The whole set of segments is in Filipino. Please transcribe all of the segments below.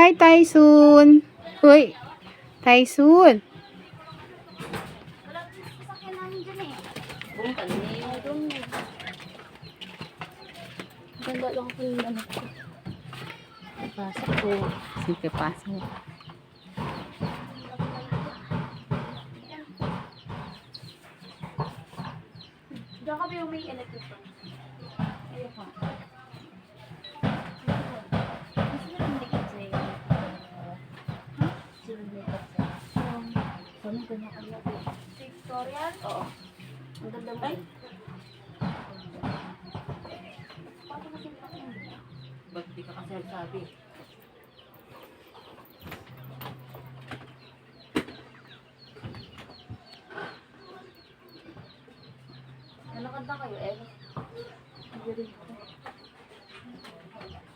Hi, Tyson. Uy, Tyson. Buong kanina doon. Ganda lang ko yung ano ko. Pasok ko. Sige, pasok. Diyan ka ba yung may electric fan? Ayun ka. Gusto mo lang dikit sa'yo? Ha? Gusto mo dikit sa'yo? Saan ka na kaya? Victorian? Oo. Ang ganda mo. Paano kasi ba't di ka kasi nagsabi? Nalakad na kayo, eh? Hindi rin ko.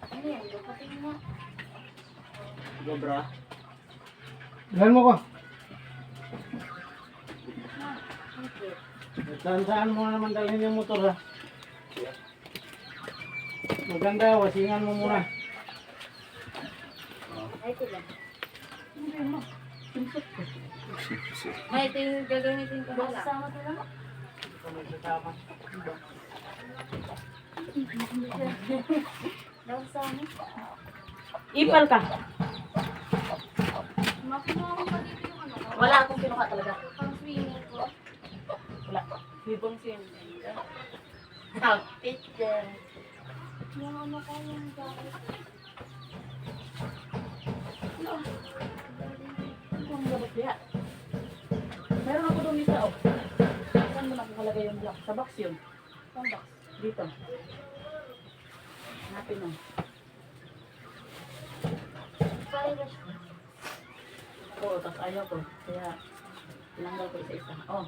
Ano yan? Dukating nga. Gobra. Ilan mo ko? Saan mo naman dalhin yung motor ha? Maganda, wasingan mo muna. Ay, ito lang. Hindi mo. Simpot ko. May ito yung gagamitin ko ba? Sama ito lang. Sama. Ipal ka. Makuha mo pa dito yung ano ko. Wala akong kinuha talaga. Pang swimming ko. Wala. Bibong sin. Picture. Yung ano ko yung jacket. Ang gabot niya. Meron ako doon isa, oh. Saan mo nakakalagay yung block? Sa box yun. Pang box. Dito. Hanapin mo. Virus. Oo, tapos ayaw ko. Kaya, tinanggal ko isa-isa. Oh.